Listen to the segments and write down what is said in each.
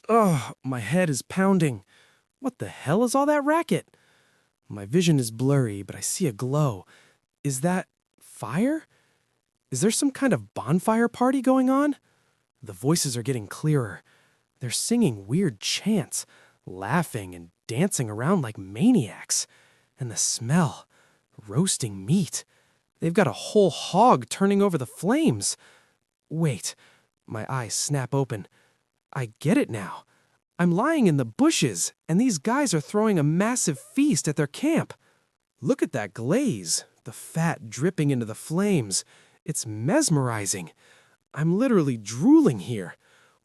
Oh, my head is pounding. What the hell is all that racket? My vision is blurry, but I see a glow. Is that fire? Is there some kind of bonfire party going on? The voices are getting clearer. They're singing weird chants, laughing and dancing around like maniacs. And the smell, roasting meat. They've got a whole hog turning over the flames. Wait, my eyes snap open. I get it now. I'm lying in the bushes, and these guys are throwing a massive feast at their camp. Look at that glaze, the fat dripping into the flames. It's mesmerizing. I'm literally drooling here.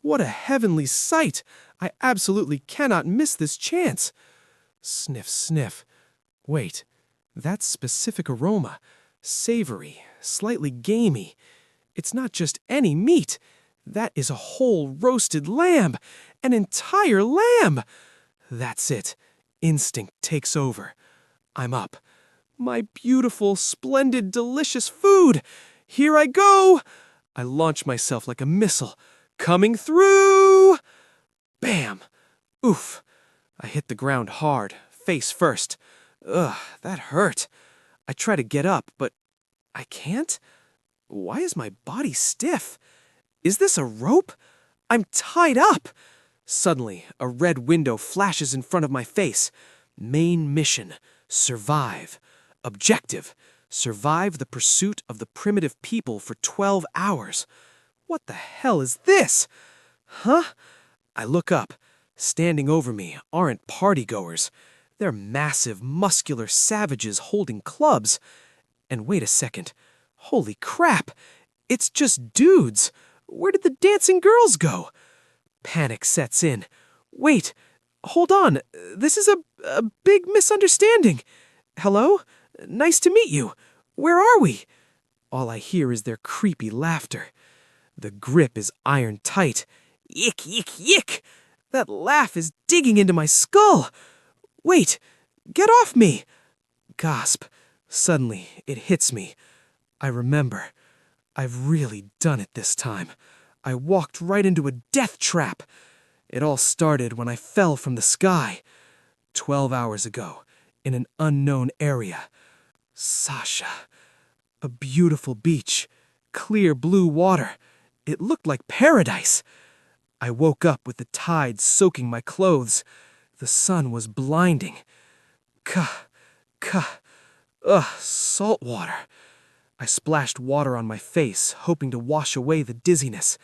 What a heavenly sight! I absolutely cannot miss this chance. Sniff, sniff. Wait, that specific aroma. Savory, slightly gamey. It's not just any meat. That is a whole roasted lamb. An entire lamb! That's it. Instinct takes over. I'm up. My beautiful, splendid, delicious food! Here I go! I launch myself like a missile. Coming through! Bam! Oof! I hit the ground hard, face first. Ugh, that hurt. I try to get up, but I can't? Why is my body stiff? Is this a rope? I'm tied up! Suddenly, a red window flashes in front of my face. Main mission: survive. Objective: survive the pursuit of the primitive people for 12 hours. What the hell is this? Huh? I look up. Standing over me aren't partygoers. They're massive, muscular savages holding clubs. And wait a second. Holy crap! It's just dudes! Where did the dancing girls go? Panic sets in. Wait, hold on. This is a big misunderstanding. Hello? Nice to meet you. Where are we? All I hear is their creepy laughter. The grip is iron tight. Yick, yick, yick! That laugh is digging into my skull. Wait, get off me! Gasp. Suddenly, it hits me. I remember. I've really done it this time. I walked right into a death trap. It all started when I fell from the sky. 12 hours ago, in an unknown area. Sasha. A beautiful beach. Clear blue water. It looked like paradise. I woke up with the tide soaking my clothes. The sun was blinding. Salt water. I splashed water on my face, hoping to wash away the dizziness.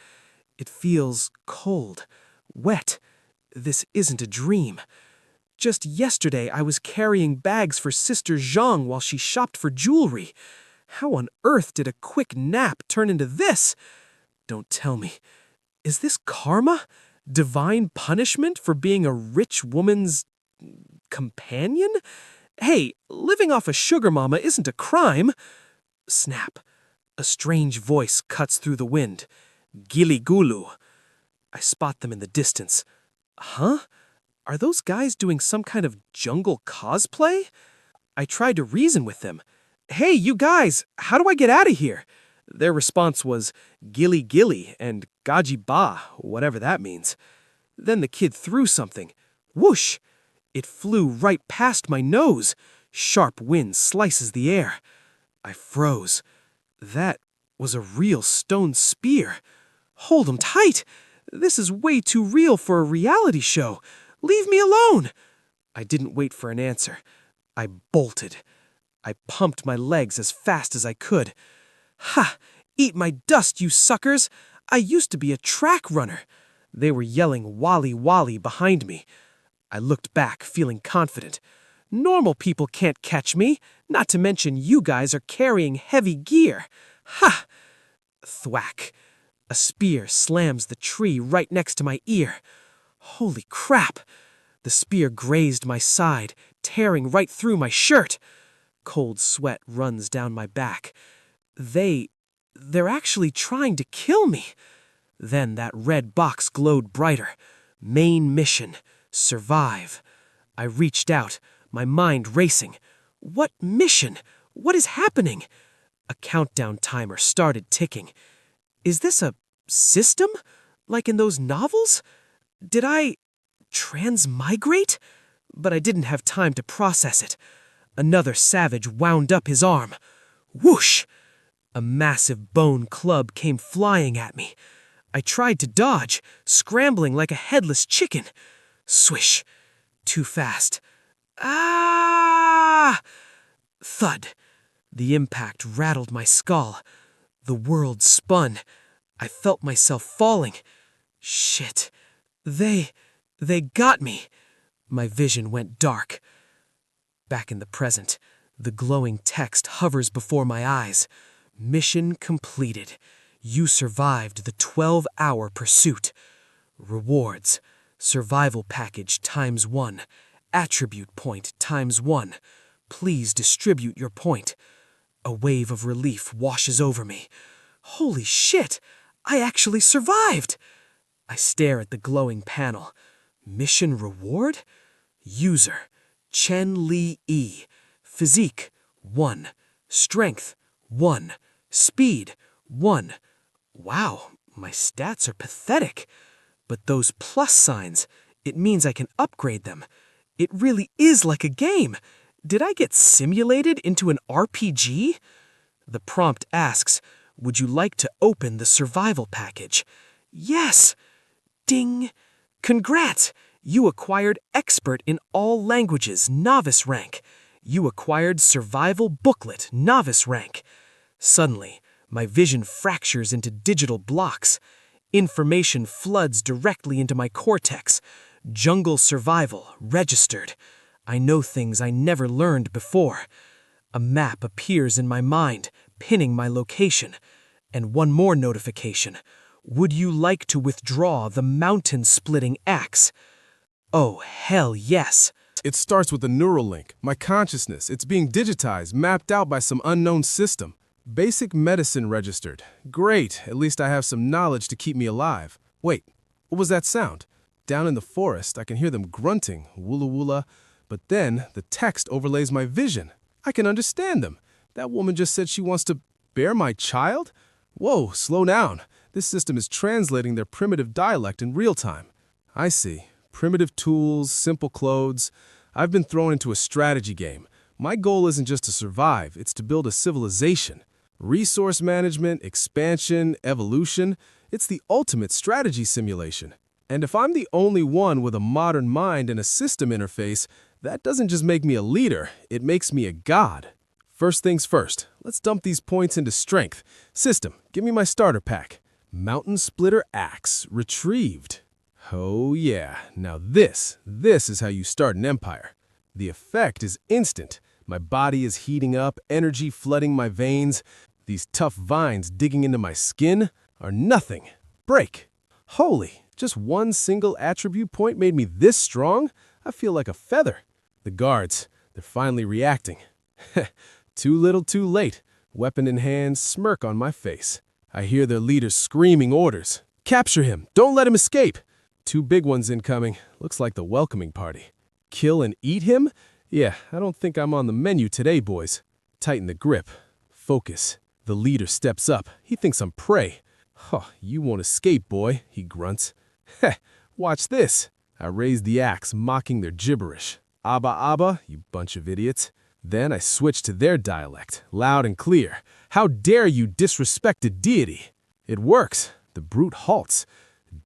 It feels cold, wet. This isn't a dream. Just yesterday, I was carrying bags for Sister Zhang while she shopped for jewelry. How on earth did a quick nap turn into this? Don't tell me. Is this karma? Divine punishment for being a rich woman's companion? Hey, living off a sugar mama isn't a crime. Snap. A strange voice cuts through the wind. Giligulu. I spot them in the distance. Huh? Are those guys doing some kind of jungle cosplay? I tried to reason with them. Hey, you guys, how do I get out of here? Their response was gilly gilly and gaji ba, whatever that means. Then the kid threw something. Whoosh! It flew right past my nose. Sharp wind slices the air. I froze. That was a real stone spear. Hold 'em tight! This is way too real for a reality show. Leave me alone! I didn't wait for an answer. I bolted. I pumped my legs as fast as I could. Ha! Eat my dust, you suckers! I used to be a track runner. They were yelling Wally Wally behind me. I looked back, feeling confident. Normal people can't catch me, not to mention you guys are carrying heavy gear. Ha! Thwack. A spear slams the tree right next to my ear. Holy crap! The spear grazed my side, tearing right through my shirt. Cold sweat runs down my back. They're actually trying to kill me. Then that red box glowed brighter. Main mission: survive. I reached out, my mind racing. What mission? What is happening? A countdown timer started ticking. Is this a system? Like in those novels? Did I transmigrate? But I didn't have time to process it. Another savage wound up his arm. Whoosh! A massive bone club came flying at me. I tried to dodge, scrambling like a headless chicken. Swish! Too fast. Ah! Thud. The impact rattled my skull. The world spun. I felt myself falling. Shit. They got me. My vision went dark. Back in the present, the glowing text hovers before my eyes. Mission completed. You survived the 12-hour pursuit. Rewards. Survival package ×1. Attribute point ×1. Please distribute your point. A wave of relief washes over me. Holy shit! I actually survived! I stare at the glowing panel. Mission reward? User. Chen Li E. Physique 1. Strength 1. Speed 1. Wow, my stats are pathetic. But those plus signs, it means I can upgrade them. It really is like a game. Did I get simulated into an RPG? The prompt asks, would you like to open the survival package? Yes! Ding! Congrats! You acquired Expert in All Languages, Novice rank. You acquired Survival Booklet, Novice rank. Suddenly, my vision fractures into digital blocks. Information floods directly into my cortex. Jungle Survival, registered. I know things I never learned before. A map appears in my mind, pinning my location. And one more notification. Would you like to withdraw the mountain-splitting axe? Oh, hell yes. It starts with a neural link, my consciousness. It's being digitized, mapped out by some unknown system. Basic medicine registered. Great, at least I have some knowledge to keep me alive. Wait, what was that sound? Down in the forest, I can hear them grunting, woola woola, but then the text overlays my vision. I can understand them. That woman just said she wants to bear my child? Whoa, slow down. This system is translating their primitive dialect in real time. I see. Primitive tools, simple clothes. I've been thrown into a strategy game. My goal isn't just to survive, it's to build a civilization. Resource management, expansion, evolution, it's the ultimate strategy simulation. And if I'm the only one with a modern mind and a system interface, that doesn't just make me a leader, it makes me a god. First things first, let's dump these points into strength. System, give me my starter pack. Mountain Splitter Axe, retrieved. Oh yeah, now this is how you start an empire. The effect is instant. My body is heating up, energy flooding my veins. These tough vines digging into my skin are nothing. Break. Holy, just one single attribute point made me this strong? I feel like a feather. The guards, they're finally reacting. Too little, too late. Weapon in hand, smirk on my face. I hear their leaders screaming orders. Capture him! Don't let him escape! 2 big ones incoming. Looks like the welcoming party. Kill and eat him? Yeah, I don't think I'm on the menu today, boys. Tighten the grip. Focus. The leader steps up. He thinks I'm prey. Huh, you won't escape, boy, he grunts. Heh, watch this. I raise the axe, mocking their gibberish. Abba Abba, you bunch of idiots. Then I switch to their dialect, loud and clear. How dare you disrespect a deity? It works. The brute halts.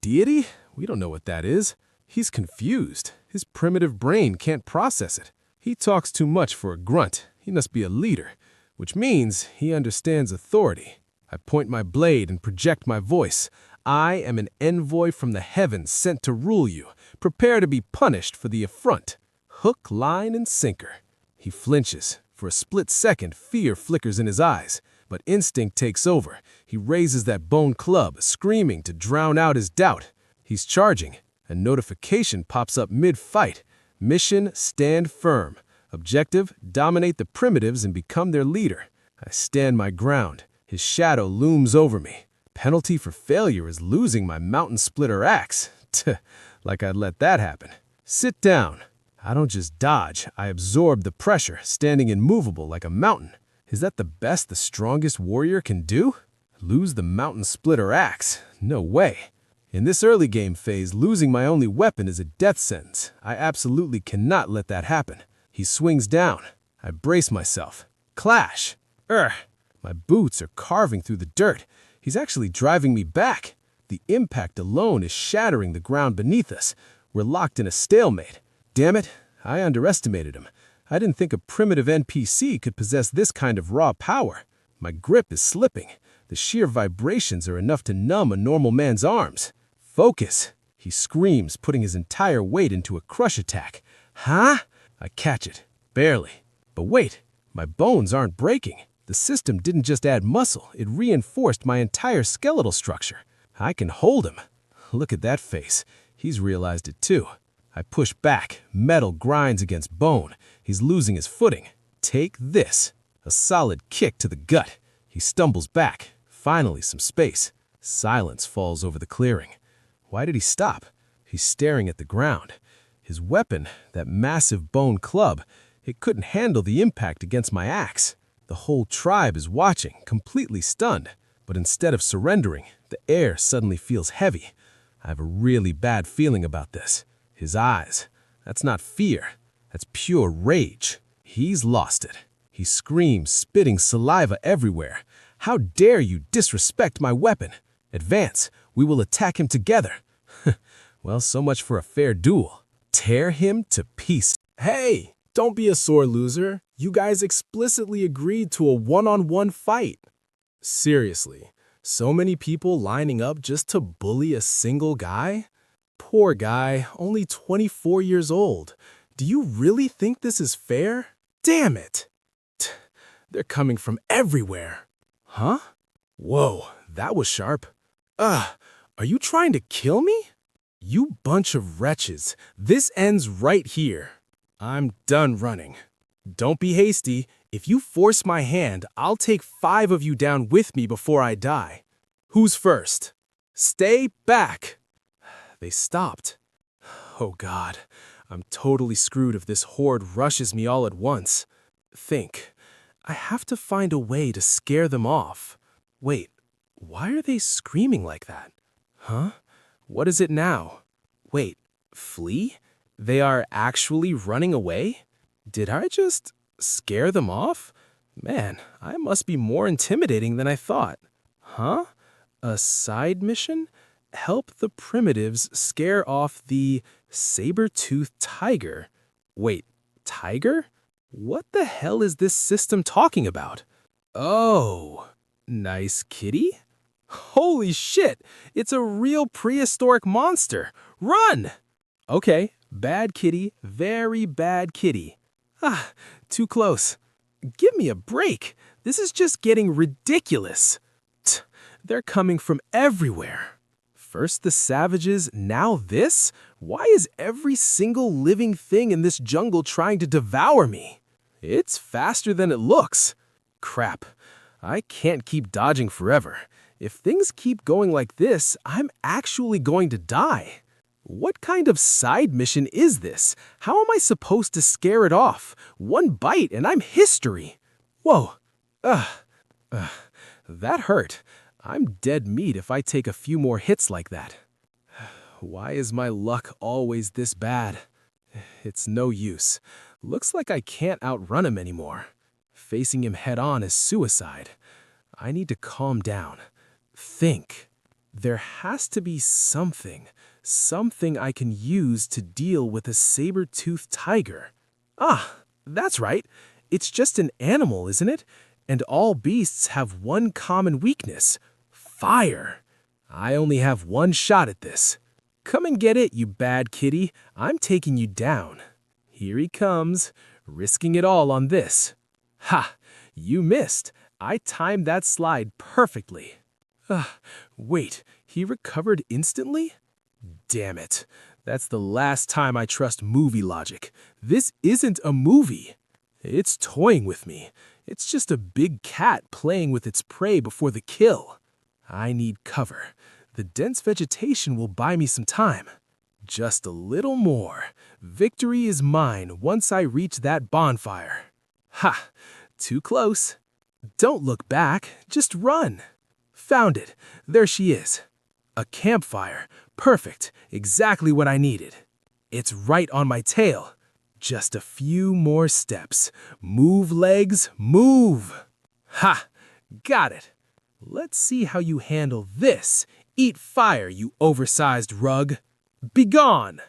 Deity? We don't know what that is. He's confused. His primitive brain can't process it. He talks too much for a grunt. He must be a leader, which means he understands authority. I point my blade and project my voice. I am an envoy from the heavens sent to rule you. Prepare to be punished for the affront. Hook, line, and sinker. He flinches. For a split second, fear flickers in his eyes. But instinct takes over. He raises that bone club, screaming to drown out his doubt. He's charging. A notification pops up mid-fight. Mission, stand firm. Objective, dominate the primitives and become their leader. I stand my ground. His shadow looms over me. Penalty for failure is losing my mountain splitter axe. Like I'd let that happen. Sit down. I don't just dodge. I absorb the pressure, standing immovable like a mountain. Is that the best the strongest warrior can do? Lose the mountain splitter axe? No way. In this early game phase, losing my only weapon is a death sentence. I absolutely cannot let that happen. He swings down. I brace myself. Clash! My boots are carving through the dirt. He's actually driving me back. The impact alone is shattering the ground beneath us. We're locked in a stalemate. Damn it, I underestimated him. I didn't think a primitive NPC could possess this kind of raw power. My grip is slipping. The sheer vibrations are enough to numb a normal man's arms. Focus! He screams, putting his entire weight into a crush attack. Huh? I catch it. Barely. But wait, my bones aren't breaking. The system didn't just add muscle, it reinforced my entire skeletal structure. I can hold him. Look at that face. He's realized it too. I push back. Metal grinds against bone. He's losing his footing. Take this. A solid kick to the gut. He stumbles back. Finally, some space. Silence falls over the clearing. Why did he stop? He's staring at the ground. His weapon, that massive bone club, it couldn't handle the impact against my axe. The whole tribe is watching, completely stunned. But instead of surrendering, the air suddenly feels heavy. I have a really bad feeling about this. His eyes, that's not fear. That's pure rage. He's lost it. He screams, spitting saliva everywhere. How dare you disrespect my weapon? Advance. We will attack him together. Well, so much for a fair duel. Tear him to pieces. Hey, don't be a sore loser. You guys explicitly agreed to a one-on-one fight. Seriously, so many people lining up just to bully a single guy? Poor guy, only 24 years old. Do you really think this is fair? Damn it! They're coming from everywhere. Huh? Whoa, that was sharp. Are you trying to kill me? You bunch of wretches, this ends right here. I'm done running. Don't be hasty. If you force my hand, I'll take 5 of you down with me before I die. Who's first? Stay back. They stopped. Oh God, I'm totally screwed if this horde rushes me all at once. Think, I have to find a way to scare them off. Wait, why are they screaming like that? Huh? What is it now? Wait, flee? They are actually running away? Did I just scare them off? Man, I must be more intimidating than I thought. Huh? A side mission? Help the primitives scare off the saber-tooth tiger. Wait, tiger? What the hell is this system talking about? Oh, nice kitty? Holy shit, it's a real prehistoric monster. Run! Okay, bad kitty, very bad kitty. Too close. Give me a break. This is just getting ridiculous. They're coming from everywhere. First the savages, now this? Why is every single living thing in this jungle trying to devour me? It's faster than it looks. Crap, I can't keep dodging forever. If things keep going like this, I'm actually going to die. What kind of side mission is this? How am I supposed to scare it off? One bite and I'm history. Whoa. That hurt. I'm dead meat if I take a few more hits like that. Why is my luck always this bad? It's no use. Looks like I can't outrun him anymore. Facing him head-on is suicide. I need to calm down. Think. There has to be something I can use to deal with a saber-toothed tiger. That's right. It's just an animal, isn't it? And all beasts have one common weakness: fire. I only have one shot at this. Come and get it, you bad kitty. I'm taking you down. Here he comes, risking it all on this. Ha! You missed. I timed that slide perfectly. Wait, he recovered instantly? Damn it. That's the last time I trust movie logic. This isn't a movie. It's toying with me. It's just a big cat playing with its prey before the kill. I need cover. The dense vegetation will buy me some time. Just a little more. Victory is mine once I reach that bonfire. Ha! Too close. Don't look back. Just run. Found it. There she is. A campfire. Perfect. Exactly what I needed. It's right on my tail. Just a few more steps. Move, legs, move! Ha! Got it. Let's see how you handle this. Eat fire, you oversized rug. Begone!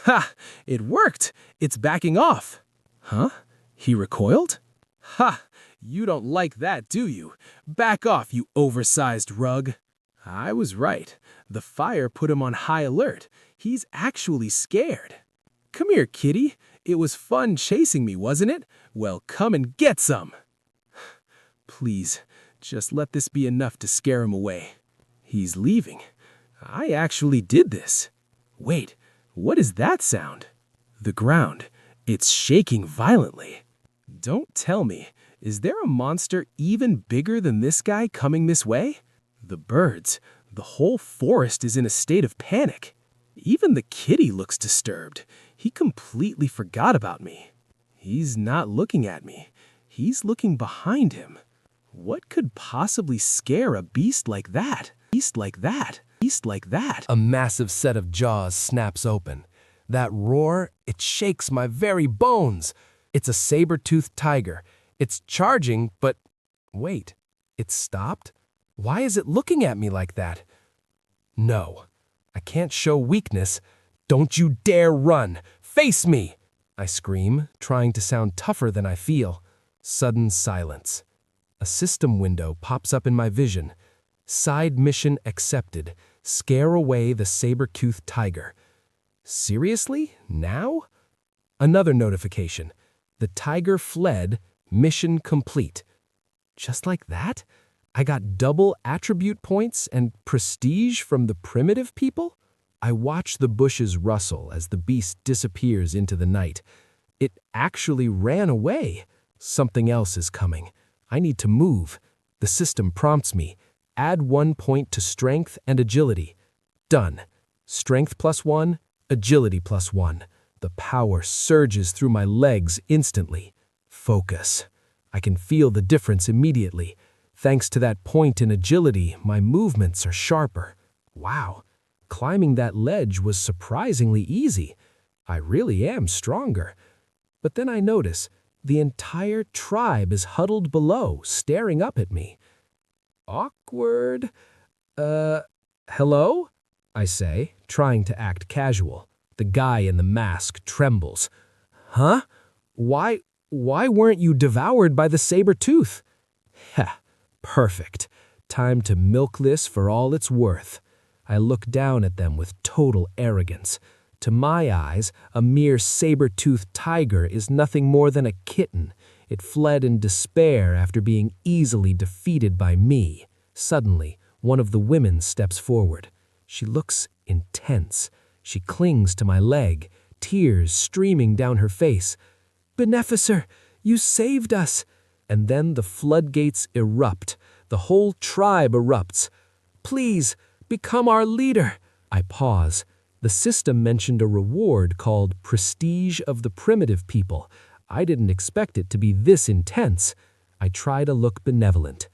Ha! It worked! It's backing off. Huh? He recoiled? Ha! You don't like that, do you? Back off, you oversized rug. I was right. The fire put him on high alert. He's actually scared. Come here, kitty. It was fun chasing me, wasn't it? Well, come and get some. Please, just let this be enough to scare him away. He's leaving. I actually did this. Wait, what is that sound? The ground. It's shaking violently. Don't tell me, is there a monster even bigger than this guy coming this way? The birds, the whole forest is in a state of panic. Even the kitty looks disturbed. He completely forgot about me. He's not looking at me. He's looking behind him. What could possibly scare a beast like that? Beast like that? Beast like that? A massive set of jaws snaps open. That roar, it shakes my very bones. It's a saber-toothed tiger. It's charging, but wait, it stopped? Why is it looking at me like that? No, I can't show weakness. Don't you dare run! Face me! I scream, trying to sound tougher than I feel. Sudden silence. A system window pops up in my vision. Side mission accepted. Scare away the saber-toothed tiger. Seriously? Now? Another notification. The tiger fled. Mission complete. Just like that? I got double attribute points and prestige from the primitive people? I watch the bushes rustle as the beast disappears into the night. It actually ran away. Something else is coming. I need to move. The system prompts me. Add 1 point to strength and agility. Done. Strength +1, agility +1. The power surges through my legs instantly. Focus. I can feel the difference immediately. Thanks to that point in agility, my movements are sharper. Wow, climbing that ledge was surprisingly easy. I really am stronger. But then I notice the entire tribe is huddled below, staring up at me. Awkward. Hello? I say, trying to act casual. The guy in the mask trembles. Huh? Why weren't you devoured by the saber-tooth? Heh, perfect. Time to milk this for all it's worth. I look down at them with total arrogance. To my eyes, a mere saber-toothed tiger is nothing more than a kitten. It fled in despair after being easily defeated by me. Suddenly, one of the women steps forward. She looks intense. She clings to my leg, tears streaming down her face. Beneficer, you saved us. And then the floodgates erupt. The whole tribe erupts. Please, become our leader. I pause. The system mentioned a reward called Prestige of the Primitive People. I didn't expect it to be this intense. I try to look benevolent.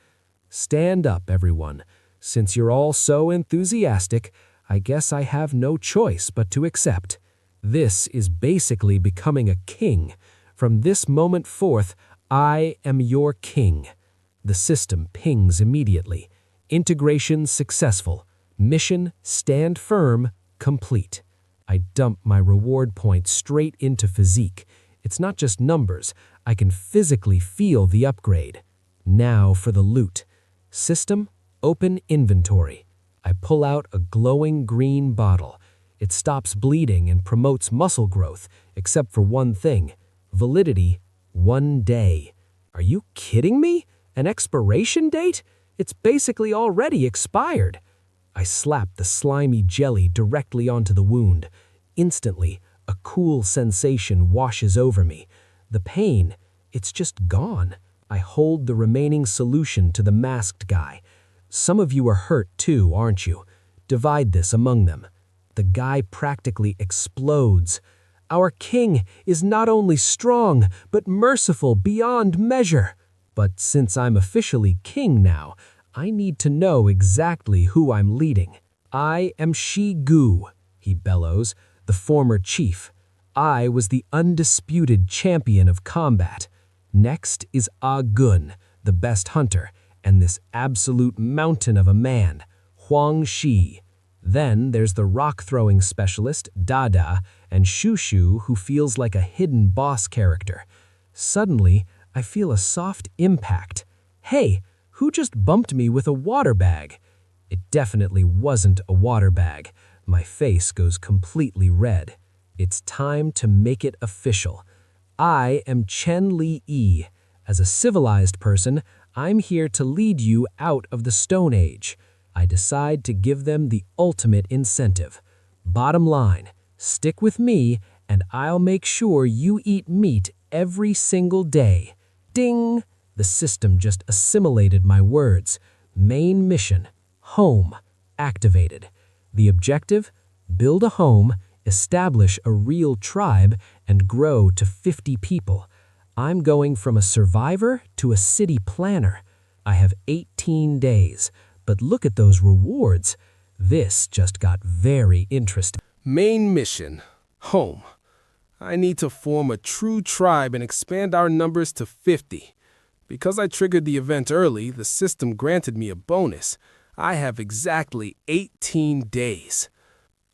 Stand up, everyone. Since you're all so enthusiastic, I guess I have no choice but to accept. This is basically becoming a king. From this moment forth, I am your king. The system pings immediately. Integration successful. Mission stand firm, complete. I dump my reward point straight into physique. It's not just numbers. I can physically feel the upgrade. Now for the loot. System, open inventory. I pull out a glowing green bottle. It stops bleeding and promotes muscle growth, except for one thing. Validity, 1 day. Are you kidding me? An expiration date? It's basically already expired. I slap the slimy jelly directly onto the wound. Instantly, a cool sensation washes over me. The pain, it's just gone. I hold the remaining solution to the masked guy. Some of you are hurt too, aren't you? Divide this among them. The guy practically explodes. Our king is not only strong, but merciful beyond measure. But since I'm officially king now, I need to know exactly who I'm leading. I am Shi-gu, he bellows, the former chief. I was the undisputed champion of combat. Next is Ah-gun, the best hunter, and this absolute mountain of a man, Huang Shi. Then there's the rock-throwing specialist, Dada, and Shushu, who feels like a hidden boss character. Suddenly, I feel a soft impact. Hey, who just bumped me with a water bag? It definitely wasn't a water bag. My face goes completely red. It's time to make it official. I am Chen Li-yi. As a civilized person, I'm here to lead you out of the Stone Age. I decide to give them the ultimate incentive. Bottom line, stick with me and I'll make sure you eat meat every single day. Ding! The system just assimilated my words. Main mission, home, activated. The objective, build a home, establish a real tribe, and grow to 50 people. I'm going from a survivor to a city planner. I have 18 days, but look at those rewards. This just got very interesting. Main mission, home. I need to form a true tribe and expand our numbers to 50. Because I triggered the event early, the system granted me a bonus. I have exactly 18 days.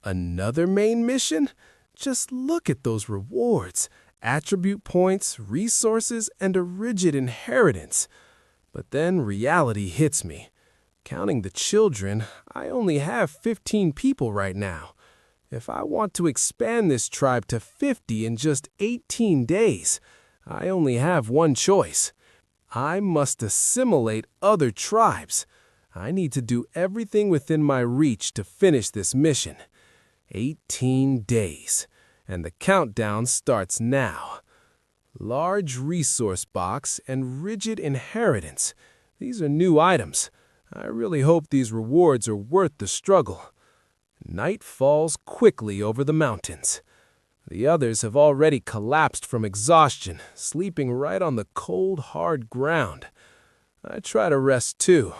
Another main mission? Just look at those rewards. Attribute points, resources, and a rigid inheritance. But then reality hits me. Counting the children, I only have 15 people right now. If I want to expand this tribe to 50 in just 18 days, I only have one choice. I must assimilate other tribes. I need to do everything within my reach to finish this mission. 18 days, and the countdown starts now. Large resource box and rigid inheritance. These are new items. I really hope these rewards are worth the struggle. Night falls quickly over the mountains. The others have already collapsed from exhaustion, sleeping right on the cold, hard ground. I try to rest too,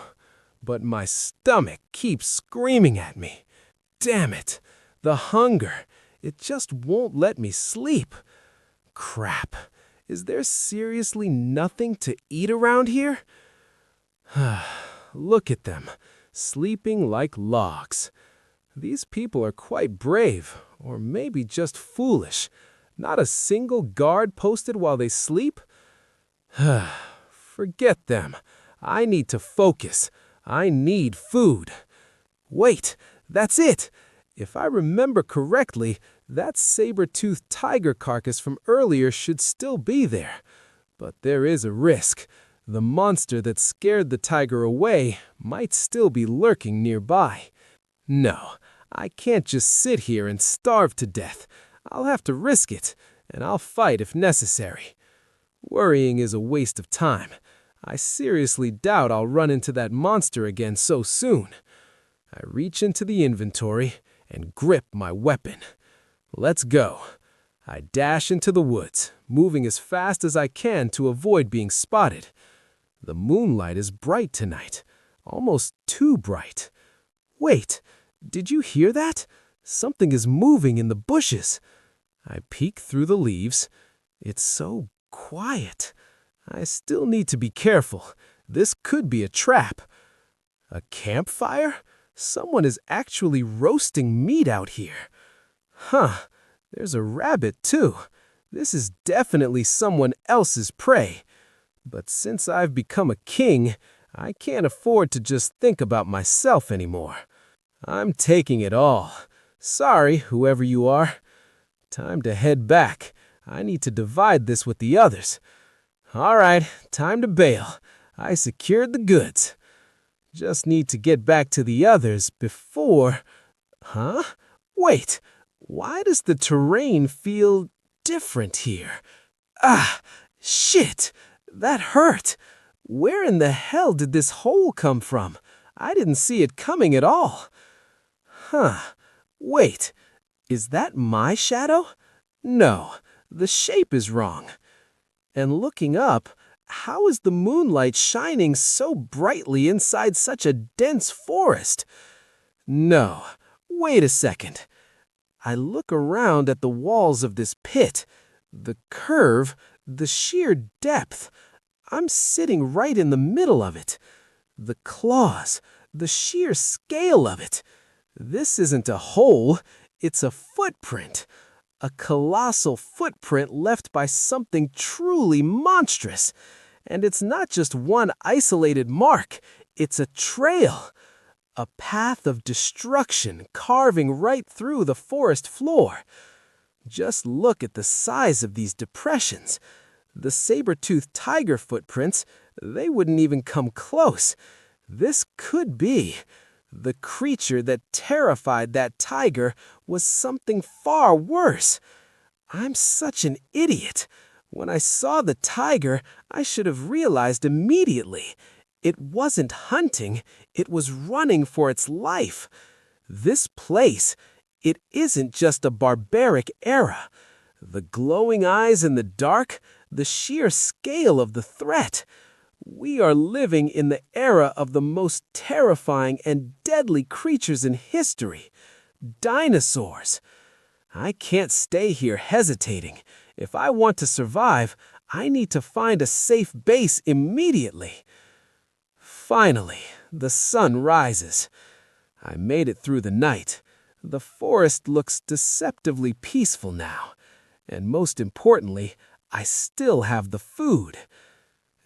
but my stomach keeps screaming at me. Damn it! The hunger! It just won't let me sleep. Crap! Is there seriously nothing to eat around here? Look at them, sleeping like logs. These people are quite brave, or maybe just foolish. Not a single guard posted while they sleep? Forget them. I need to focus. I need food. Wait, that's it! If I remember correctly, that saber-tooth tiger carcass from earlier should still be there. But there is a risk. The monster that scared the tiger away might still be lurking nearby. No, I can't just sit here and starve to death. I'll have to risk it, and I'll fight if necessary. Worrying is a waste of time. I seriously doubt I'll run into that monster again so soon. I reach into the inventory and grip my weapon. Let's go. I dash into the woods, moving as fast as I can to avoid being spotted. The moonlight is bright tonight, almost too bright. Wait, did you hear that? Something is moving in the bushes. I peek through the leaves. It's so quiet. I still need to be careful. This could be a trap. A campfire? Someone is actually roasting meat out here. Huh, there's a rabbit too. This is definitely someone else's prey. But since I've become a king, I can't afford to just think about myself anymore. I'm taking it all. Sorry, whoever you are. Time to head back. I need to divide this with the others. All right, time to bail. I secured the goods. Just need to get back to the others before... Huh? Wait, why does the terrain feel different here? Ah, shit! That hurt! Where in the hell did this hole come from? I didn't see it coming at all. Huh. Wait, is that my shadow? No, the shape is wrong. And looking up, how is the moonlight shining so brightly inside such a dense forest? No, wait a second. I look around at the walls of this pit. The curve, the sheer depth. I'm sitting right in the middle of it. The claws, the sheer scale of it. This isn't a hole, it's a footprint. A colossal footprint left by something truly monstrous. And it's not just one isolated mark, it's a trail. A path of destruction carving right through the forest floor. Just look at the size of these depressions. The saber-tooth tiger footprints, they wouldn't even come close. This could be. The creature that terrified that tiger was something far worse. I'm such an idiot. When I saw the tiger, I should have realized immediately. It wasn't hunting, it was running for its life. This place, it isn't just a barbaric era. The glowing eyes in the dark, the sheer scale of the threat. We are living in the era of the most terrifying and deadly creatures in history. Dinosaurs. I can't stay here hesitating. If I want to survive, I need to find a safe base immediately. Finally, the sun rises. I made it through the night. The forest looks deceptively peaceful now. And most importantly, I still have the food.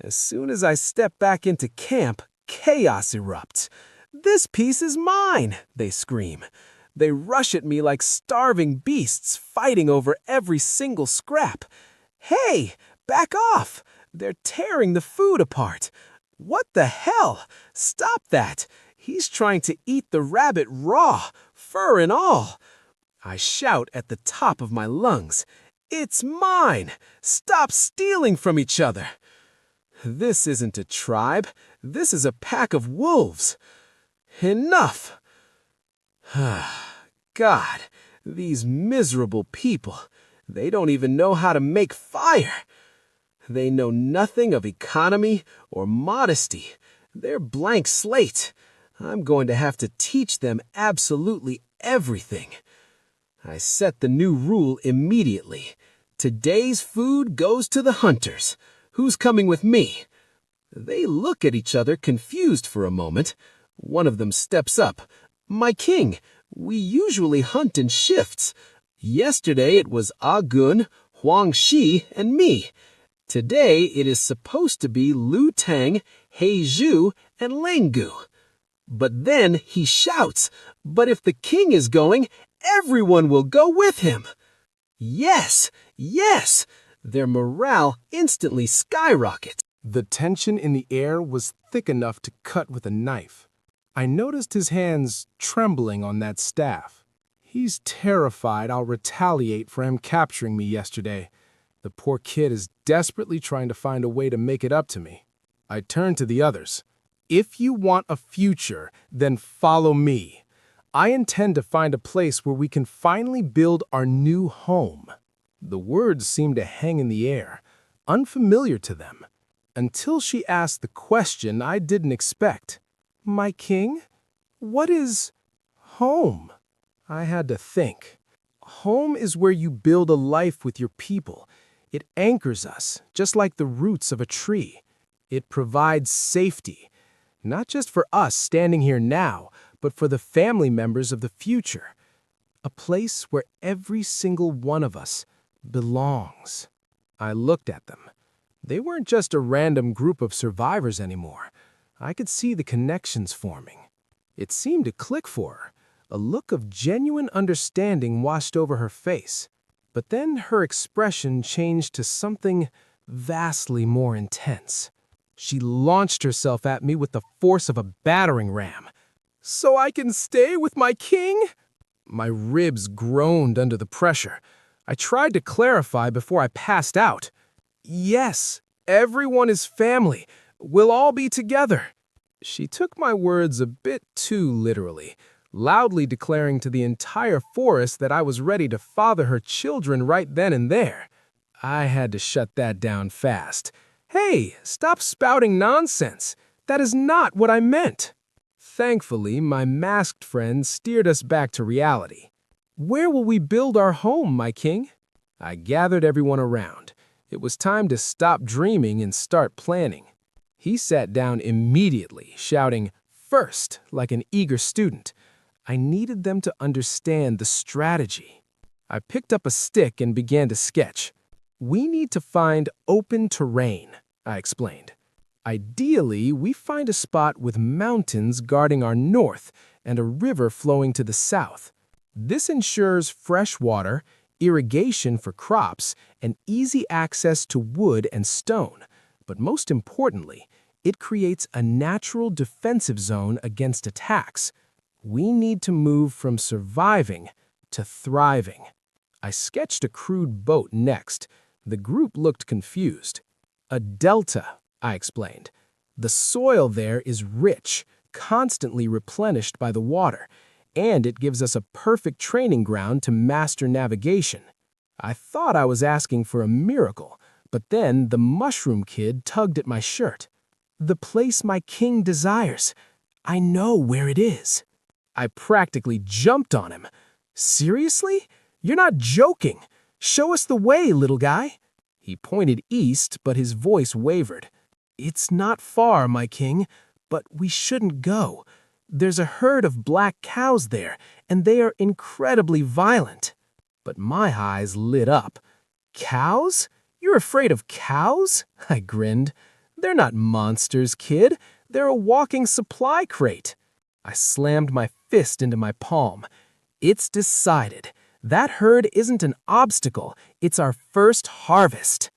As soon as I step back into camp, chaos erupts. "This piece is mine," they scream. They rush at me like starving beasts fighting over every single scrap. "Hey, back off! They're tearing the food apart. What the hell? Stop that! He's trying to eat the rabbit raw, fur and all." I shout at the top of my lungs. "It's mine! Stop stealing from each other!" This isn't a tribe. This is a pack of wolves. Enough! God, these miserable people. They don't even know how to make fire. They know nothing of economy or modesty. They're blank slate. I'm going to have to teach them absolutely everything. I set the new rule immediately. Today's food goes to the hunters. Who's coming with me? They look at each other confused for a moment. One of them steps up. "My king, we usually hunt in shifts. Yesterday it was Agun, Huang Shi, and me. Today it is supposed to be Lu Tang, He Zhu, and Lengu." But then he shouts, "But if the king is going, everyone will go with him." Yes, yes! Their morale instantly skyrockets. The tension in the air was thick enough to cut with a knife. I noticed his hands trembling on that staff. He's terrified I'll retaliate for him capturing me yesterday. The poor kid is desperately trying to find a way to make it up to me. I turned to the others. "If you want a future, then follow me. I intend to find a place where we can finally build our new home." The words seemed to hang in the air, unfamiliar to them, until she asked the question I didn't expect. "My king, what is home?" I had to think. Home is where you build a life with your people. It anchors us, just like the roots of a tree. It provides safety, not just for us standing here now, but for the family members of the future. A place where every single one of us belongs. I looked at them. They weren't just a random group of survivors anymore. I could see the connections forming. It seemed to click for her. A look of genuine understanding washed over her face. But then her expression changed to something vastly more intense. She launched herself at me with the force of a battering ram. "So I can stay with my king?" My ribs groaned under the pressure. I tried to clarify before I passed out. "Yes, everyone is family. We'll all be together." She took my words a bit too literally, loudly declaring to the entire forest that I was ready to father her children right then and there. I had to shut that down fast. "Hey, stop spouting nonsense. That is not what I meant." Thankfully, my masked friend steered us back to reality. Where will we build our home, my king? I gathered everyone around. It was time to stop dreaming and start planning. He sat down immediately, shouting, "First," like an eager student. I needed them to understand the strategy. I picked up a stick and began to sketch. We need to find open terrain, I explained. Ideally, we find a spot with mountains guarding our north and a river flowing to the south. This ensures fresh water, irrigation for crops, and easy access to wood and stone. But most importantly, it creates a natural defensive zone against attacks. We need to move from surviving to thriving. I sketched a crude boat next. The group looked confused. A delta, I explained. The soil there is rich, constantly replenished by the water, and it gives us a perfect training ground to master navigation. I thought I was asking for a miracle, but then the mushroom kid tugged at my shirt. "The place my king desires. I know where it is." I practically jumped on him. "Seriously? You're not joking. Show us the way, little guy." He pointed east, but his voice wavered. "It's not far, my king, but we shouldn't go. There's a herd of black cows there, and they are incredibly violent." But my eyes lit up. "Cows? You're afraid of cows?" I grinned. "They're not monsters, kid. They're a walking supply crate." I slammed my fist into my palm. "It's decided. That herd isn't an obstacle. It's our first harvest."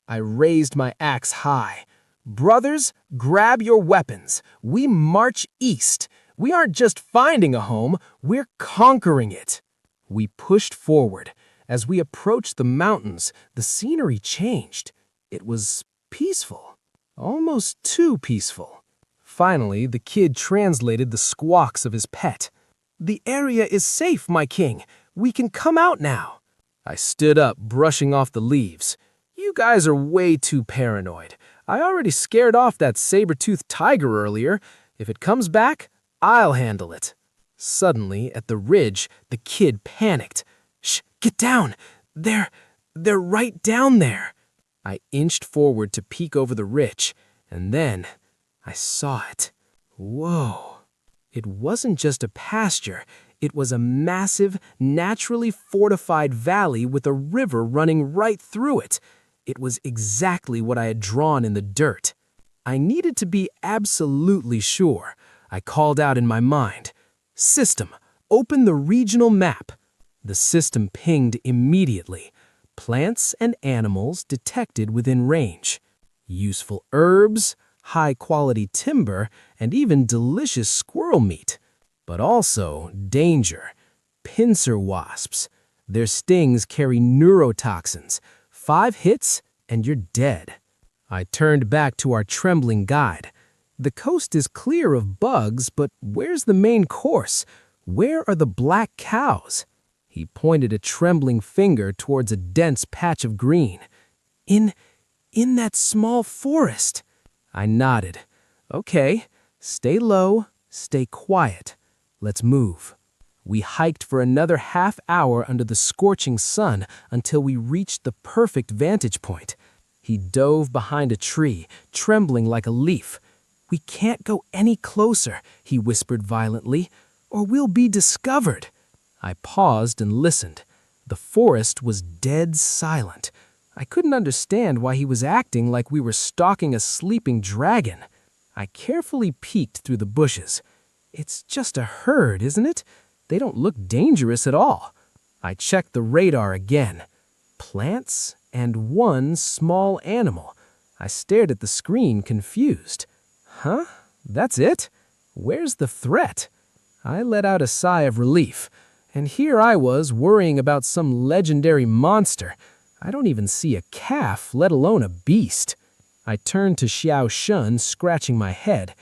I raised my axe high. "Brothers, grab your weapons. We march east. We aren't just finding a home, we're conquering it." We pushed forward. As we approached the mountains, the scenery changed. It was peaceful. Almost too peaceful. Finally, the kid translated the squawks of his pet. "The area is safe, my king. We can come out now." I stood up, brushing off the leaves. "You guys are way too paranoid. I already scared off that saber-tooth tiger earlier. If it comes back, I'll handle it." Suddenly, at the ridge, the kid panicked. "Shh, get down. They're right down there." I inched forward to peek over the ridge, and then I saw it. Whoa. It wasn't just a pasture. It was a massive, naturally fortified valley with a river running right through it. It was exactly what I had drawn in the dirt. I needed to be absolutely sure. I called out in my mind, "System, open the regional map." The system pinged immediately. Plants and animals detected within range. Useful herbs, high-quality timber, and even delicious squirrel meat. But also danger. Pincer wasps. Their stings carry neurotoxins. 5 hits, and you're dead. I turned back to our trembling guide. The coast is clear of bugs, but where's the main course? Where are the black cows? He pointed a trembling finger towards a dense patch of green. In that small forest." I nodded. "Okay, stay low, stay quiet. Let's move." We hiked for another half hour under the scorching sun until we reached the perfect vantage point. He dove behind a tree, trembling like a leaf. "We can't go any closer," he whispered violently, "or we'll be discovered." I paused and listened. The forest was dead silent. I couldn't understand why he was acting like we were stalking a sleeping dragon. I carefully peeked through the bushes. It's just a herd, isn't it? They don't look dangerous at all. I checked the radar again. Plants and one small animal. I stared at the screen, confused. Huh? That's it? Where's the threat? I let out a sigh of relief. And here I was worrying about some legendary monster. I don't even see a calf, let alone a beast. I turned to Xiao Shun, scratching my head.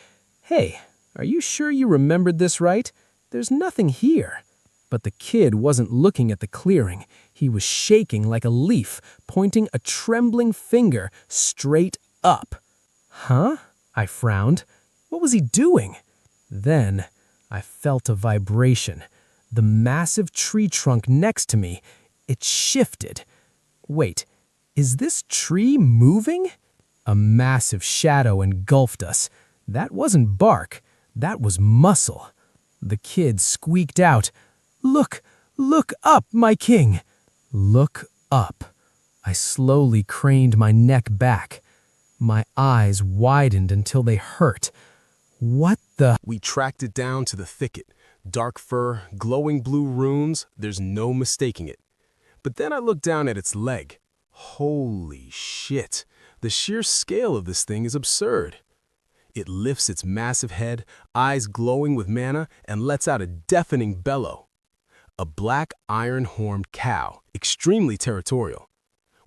"Hey, are you sure you remembered this right? There's nothing here." But the kid wasn't looking at the clearing. He was shaking like a leaf, pointing a trembling finger straight up. "Huh?" I frowned. What was he doing? Then I felt a vibration. The massive tree trunk next to me, it shifted. Wait, is this tree moving? A massive shadow engulfed us. That wasn't bark, that was muscle. The kid squeaked out, "Look, look up, my king!" Look up. I slowly craned my neck back. My eyes widened until they hurt. What the? We tracked it down to the thicket. Dark fur, glowing blue runes, there's no mistaking it. But then I looked down at its leg. Holy shit, the sheer scale of this thing is absurd. It lifts its massive head, eyes glowing with mana, and lets out a deafening bellow. A black iron-horned cow, extremely territorial.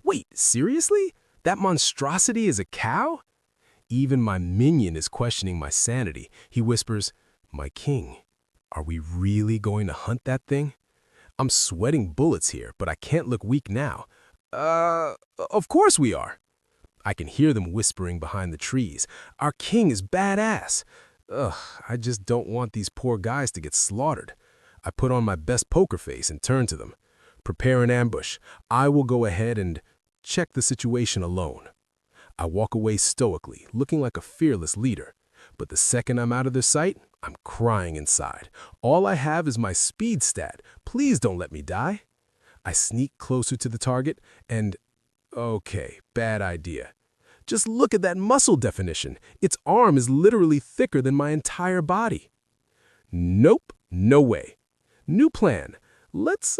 Wait, seriously? That monstrosity is a cow? Even my minion is questioning my sanity. He whispers, "My king, are we really going to hunt that thing?" I'm sweating bullets here, but I can't look weak now. Of course we are. I can hear them whispering behind the trees. Our king is badass. Ugh, I just don't want these poor guys to get slaughtered. I put on my best poker face and turn to them. Prepare an ambush. I will go ahead and check the situation alone. I walk away stoically, looking like a fearless leader. But the second I'm out of their sight, I'm crying inside. All I have is my speed stat. Please don't let me die. I sneak closer to the target and... okay, bad idea. Just look at that muscle definition. Its arm is literally thicker than my entire body. Nope, no way. New plan. Let's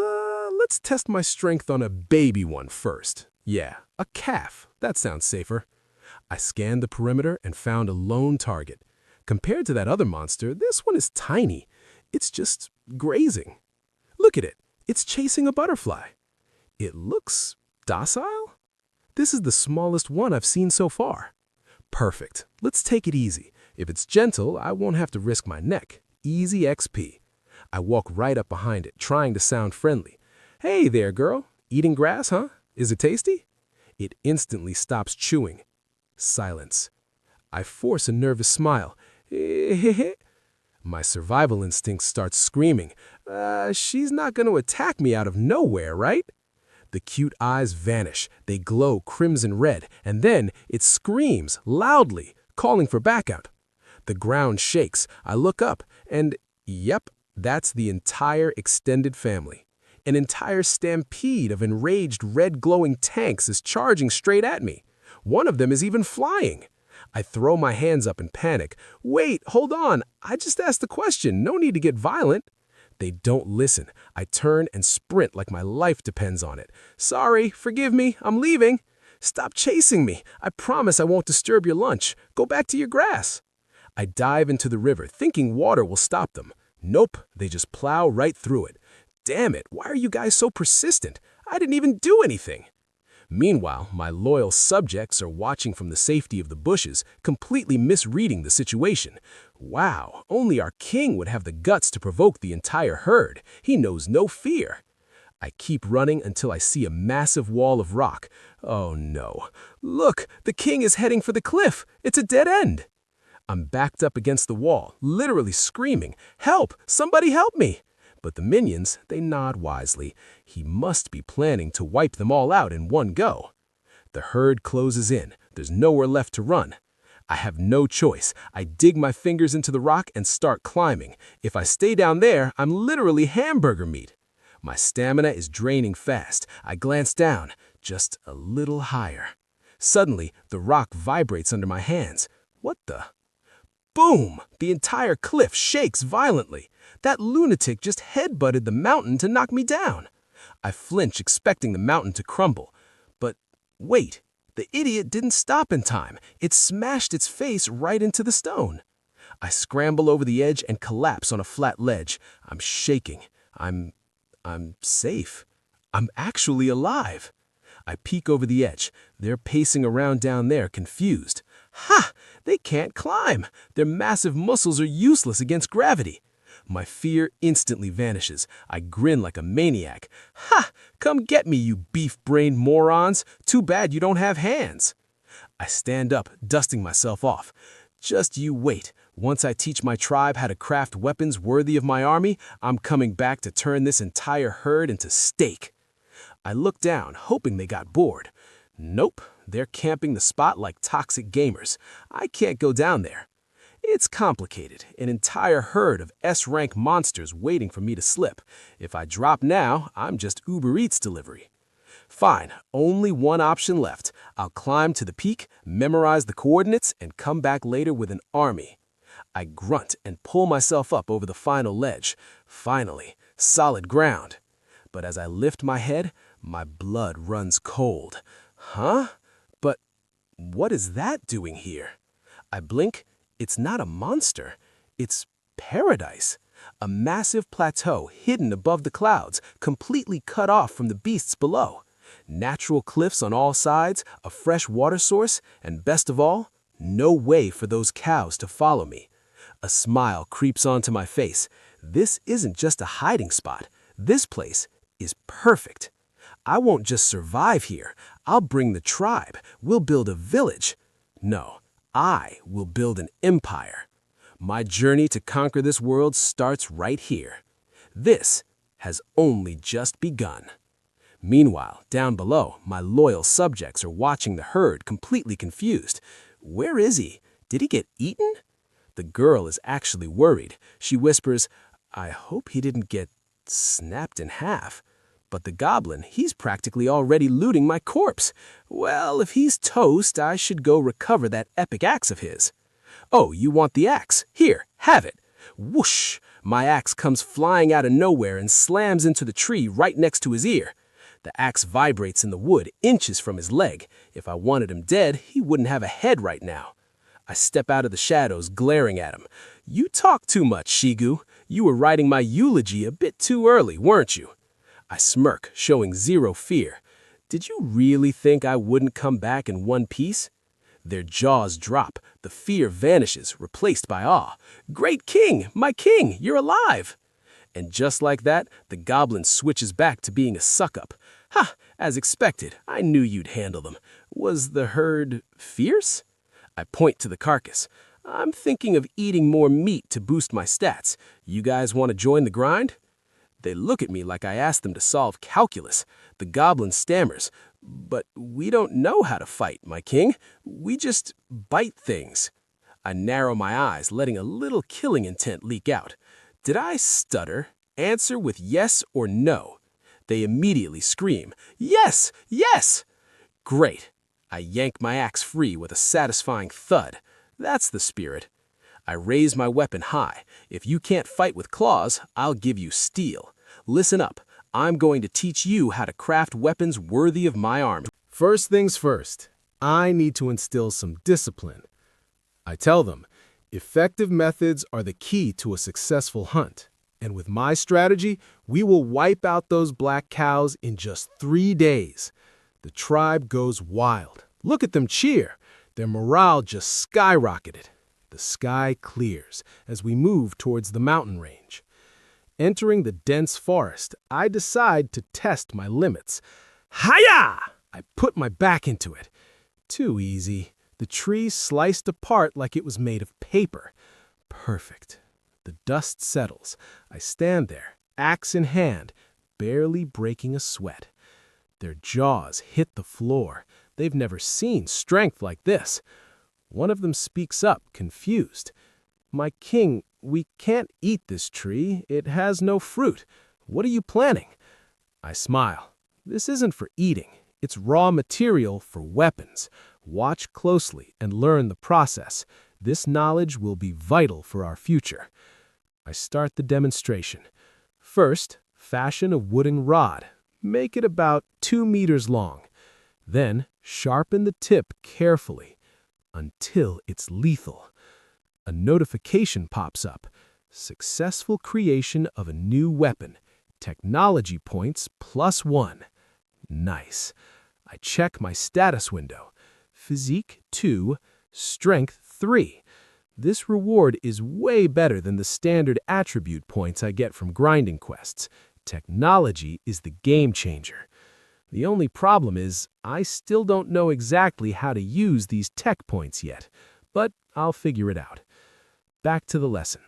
test my strength on a baby one first. Yeah, a calf. That sounds safer. I scanned the perimeter and found a lone target. Compared to that other monster, this one is tiny. It's just grazing. Look at it. It's chasing a butterfly. It looks docile? This is the smallest one I've seen so far. Perfect. Let's take it easy. If it's gentle, I won't have to risk my neck. Easy XP. I walk right up behind it, trying to sound friendly. "Hey there, girl. Eating grass, huh? Is it tasty?" It instantly stops chewing. Silence. I force a nervous smile. My survival instinct starts screaming. She's not going to attack me out of nowhere, right? The cute eyes vanish. They glow crimson red, and then it screams loudly, calling for backup. The ground shakes. I look up, and yep, that's the entire extended family. An entire stampede of enraged red glowing tanks is charging straight at me. One of them is even flying. I throw my hands up in panic. "Wait, hold on. I just asked the question. No need to get violent." They don't listen. I turn and sprint like my life depends on it. "Sorry, forgive me, I'm leaving." "Stop chasing me. I promise I won't disturb your lunch. Go back to your grass." I dive into the river, thinking water will stop them. Nope, they just plow right through it. Damn it, why are you guys so persistent? I didn't even do anything. Meanwhile, my loyal subjects are watching from the safety of the bushes, completely misreading the situation. Wow, only our king would have the guts to provoke the entire herd. He knows no fear. I keep running until I see a massive wall of rock. Oh no. Look, the king is heading for the cliff. It's a dead end. I'm backed up against the wall, literally screaming, "Help! Somebody help me!" But the minions, they nod wisely. He must be planning to wipe them all out in one go. The herd closes in. There's nowhere left to run. I have no choice. I dig my fingers into the rock and start climbing. If I stay down there, I'm literally hamburger meat. My stamina is draining fast. I glance down, just a little higher. Suddenly, the rock vibrates under my hands. What the? Boom! The entire cliff shakes violently. That lunatic just headbutted the mountain to knock me down. I flinch, expecting the mountain to crumble. But wait, the idiot didn't stop in time. It smashed its face right into the stone. I scramble over the edge and collapse on a flat ledge. I'm shaking. I'm safe. I'm actually alive. I peek over the edge. They're pacing around down there, confused. Ha! They can't climb. Their massive muscles are useless against gravity. My fear instantly vanishes. I grin like a maniac. Ha! Come get me, you beef-brained morons. Too bad you don't have hands. I stand up, dusting myself off. Just you wait. Once I teach my tribe how to craft weapons worthy of my army, I'm coming back to turn this entire herd into steak. I look down, hoping they got bored. Nope, they're camping the spot like toxic gamers. I can't go down there. It's complicated, an entire herd of S-rank monsters waiting for me to slip. If I drop now, I'm just Uber Eats delivery. Fine, only one option left. I'll climb to the peak, memorize the coordinates, and come back later with an army. I grunt and pull myself up over the final ledge. Finally, solid ground. But as I lift my head, my blood runs cold. Huh? But what is that doing here? I blink. It's not a monster. It's paradise. A massive plateau hidden above the clouds, completely cut off from the beasts below. Natural cliffs on all sides, a fresh water source, and best of all, no way for those cows to follow me. A smile creeps onto my face. This isn't just a hiding spot. This place is perfect. I won't just survive here. I'll bring the tribe. We'll build a village. No, I will build an empire. My journey to conquer this world starts right here. This has only just begun. Meanwhile, down below, my loyal subjects are watching the herd completely confused. Where is he? Did he get eaten? The girl is actually worried. She whispers, I hope he didn't get snapped in half. But the goblin, he's practically already looting my corpse. Well, if he's toast, I should go recover that epic axe of his. Oh, you want the axe? Here, have it. Whoosh! My axe comes flying out of nowhere and slams into the tree right next to his ear. The axe vibrates in the wood inches from his leg. If I wanted him dead, he wouldn't have a head right now. I step out of the shadows, glaring at him. You talk too much, Shigu. You were writing my eulogy a bit too early, weren't you? I smirk, showing zero fear. Did you really think I wouldn't come back in one piece? Their jaws drop. The fear vanishes, replaced by awe. Great king, my king, you're alive! And just like that, the goblin switches back to being a suck-up. Ha! As expected, I knew you'd handle them. Was the herd fierce? I point to the carcass. I'm thinking of eating more meat to boost my stats. You guys want to join the grind? They look at me like I asked them to solve calculus. The goblin stammers. But we don't know how to fight, my king. We just bite things. I narrow my eyes, letting a little killing intent leak out. Did I stutter? Answer with yes or no. They immediately scream, Yes! Yes! Great. I yank my axe free with a satisfying thud. That's the spirit. I raise my weapon high. If you can't fight with claws, I'll give you steel. Listen up. I'm going to teach you how to craft weapons worthy of my army. First things first, I need to instill some discipline. I tell them, effective methods are the key to a successful hunt. And with my strategy, we will wipe out those black cows in just 3 days. The tribe goes wild. Look at them cheer. Their morale just skyrocketed. The sky clears as we move towards the mountain range. Entering the dense forest, I decide to test my limits. Hiya! I put my back into it. Too easy. The tree sliced apart like it was made of paper. Perfect. The dust settles. I stand there, axe in hand, barely breaking a sweat. Their jaws hit the floor. They've never seen strength like this. One of them speaks up, confused. My king, we can't eat this tree. It has no fruit. What are you planning? I smile. This isn't for eating. It's raw material for weapons. Watch closely and learn the process. This knowledge will be vital for our future. I start the demonstration. First, fashion a wooden rod. Make it about 2 meters long. Then, sharpen the tip carefully until it's lethal. A notification pops up. Successful creation of a new weapon. Technology points +1. Nice. I check my status window. Physique 2, Strength 3. This reward is way better than the standard attribute points I get from grinding quests. Technology is the game changer. The only problem is, I still don't know exactly how to use these tech points yet, but I'll figure it out. Back to the lesson.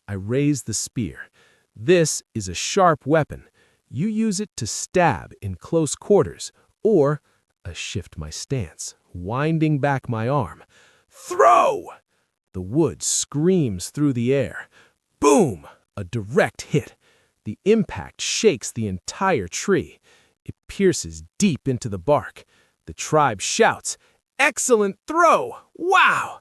I raise the spear. This is a sharp weapon. You use it to stab in close quarters, or I shift my stance, winding back my arm. Throw! The wood screams through the air. Boom! A direct hit. The impact shakes the entire tree. It pierces deep into the bark. The tribe shouts, "Excellent throw! Wow!"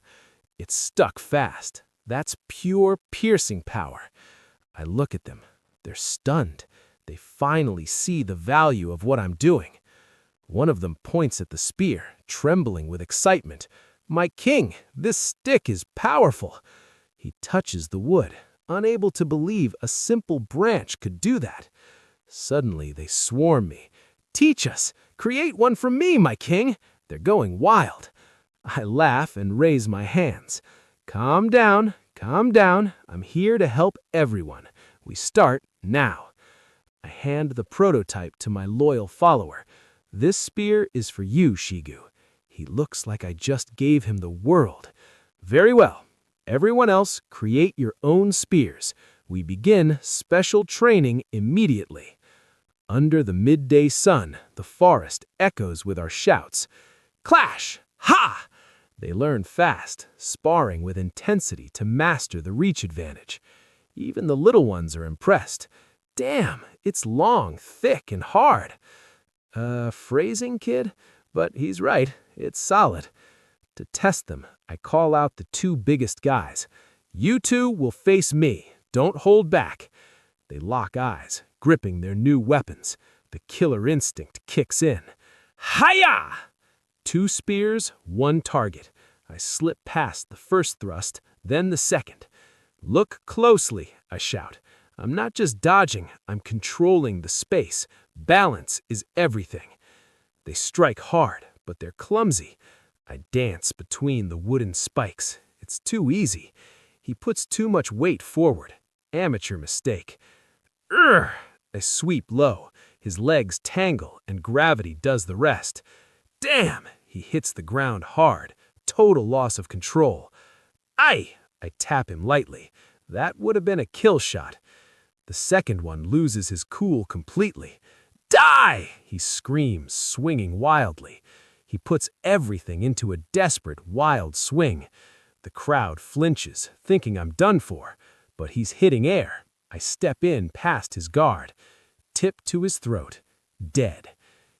It's stuck fast. That's pure piercing power. I look at them. They're stunned. They finally see the value of what I'm doing. One of them points at the spear, trembling with excitement. "My king, this stick is powerful." He touches the wood, unable to believe a simple branch could do that. Suddenly, they swarm me. "Teach us! Create one for me, my king!" They're going wild. I laugh and raise my hands. Calm down, calm down. I'm here to help everyone. We start now. I hand the prototype to my loyal follower. "This spear is for you, Shigu." He looks like I just gave him the world. "Very well. Everyone else, create your own spears. We begin special training immediately." Under the midday sun, the forest echoes with our shouts. Clash! Ha! They learn fast, sparring with intensity to master the reach advantage. Even the little ones are impressed. Damn, it's long, thick, and hard. Phrasing, kid? But he's right, it's solid. To test them, I call out the two biggest guys. "You two will face me. Don't hold back." They lock eyes, gripping their new weapons. The killer instinct kicks in. Hiya! 2 spears, 1 target. I slip past the first thrust, then the second. "Look closely," I shout. I'm not just dodging, I'm controlling the space. Balance is everything. They strike hard, but they're clumsy. I dance between the wooden spikes. It's too easy. He puts too much weight forward. Amateur mistake. Urgh! I sweep low. His legs tangle, and gravity does the rest. Damn! He hits the ground hard. Total loss of control. Aye! I tap him lightly. That would have been a kill shot. The second one loses his cool completely. Die! He screams, swinging wildly. He puts everything into a desperate, wild swing. The crowd flinches, thinking I'm done for, but he's hitting air. I step in past his guard. Tip to his throat. Dead.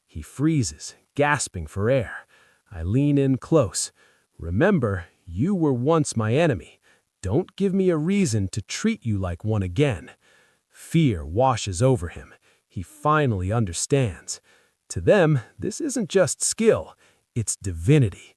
He freezes, gasping for air. I lean in close. Remember, you were once my enemy. Don't give me a reason to treat you like one again. Fear washes over him. He finally understands. To them, this isn't just skill, it's divinity.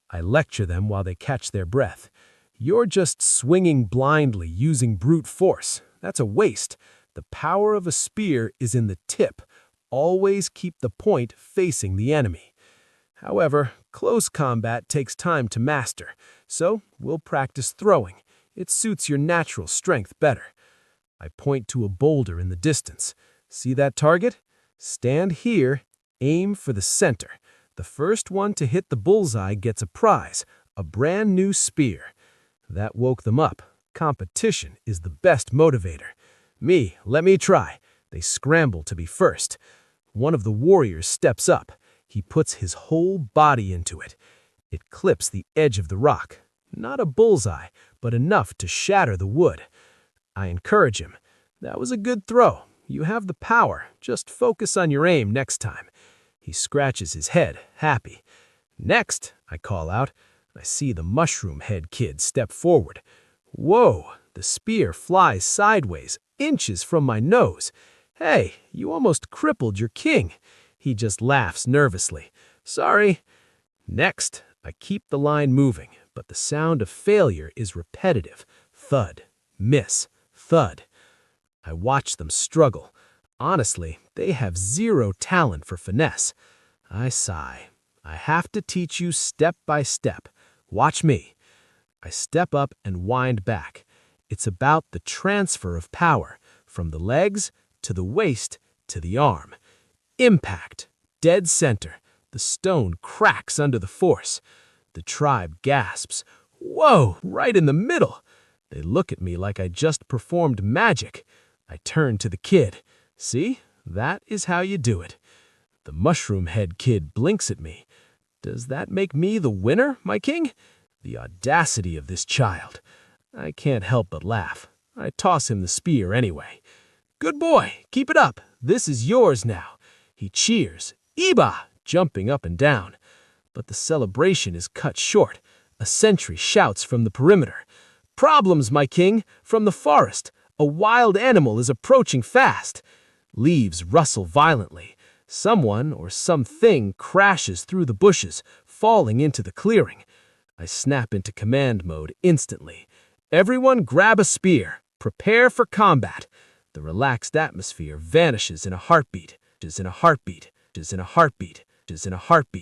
I lecture them while they catch their breath. You're just swinging blindly using brute force. That's a waste. The power of a spear is in the tip. Always keep the point facing the enemy. However, close combat takes time to master, so we'll practice throwing. It suits your natural strength better. I point to a boulder in the distance. See that target? Stand here, aim for the center. The first one to hit the bullseye gets a prize, a brand new spear. That woke them up. Competition is the best motivator. Let me try. They scramble to be first. One of the warriors steps up. He puts his whole body into it. It clips the edge of the rock. Not a bullseye, but enough to shatter the wood. I encourage him. That was a good throw. You have the power. Just focus on your aim next time. He scratches his head, happy. Next, I call out. I see the mushroom head kid step forward. Whoa, the spear flies sideways, inches from my nose. Hey, you almost crippled your king. He just laughs nervously. Sorry. Next, I keep the line moving, but the sound of failure is repetitive. Thud, miss, thud. I watch them struggle. Honestly, they have zero talent for finesse. I sigh. I have to teach you step by step. Watch me. I step up and wind back. It's about the transfer of power, from the legs to the waist to the arm. Impact. Dead center. The stone cracks under the force. The tribe gasps. Whoa, right in the middle. They look at me like I just performed magic. I turn to the kid. See? That is how you do it. The mushroom head kid blinks at me. Does that make me the winner, my king? The audacity of this child. I can't help but laugh. I toss him the spear anyway. Good boy, keep it up. This is yours now. He cheers. Iba! Jumping up and down. But the celebration is cut short. A sentry shouts from the perimeter. Problems, my king! From the forest. A wild animal is approaching fast. Leaves rustle violently. Someone or something crashes through the bushes, falling into the clearing. I snap into command mode instantly. Everyone grab a spear. Prepare for combat. The relaxed atmosphere vanishes in a heartbeat. In a heartbeat. In a heartbeat. In a heartbeat.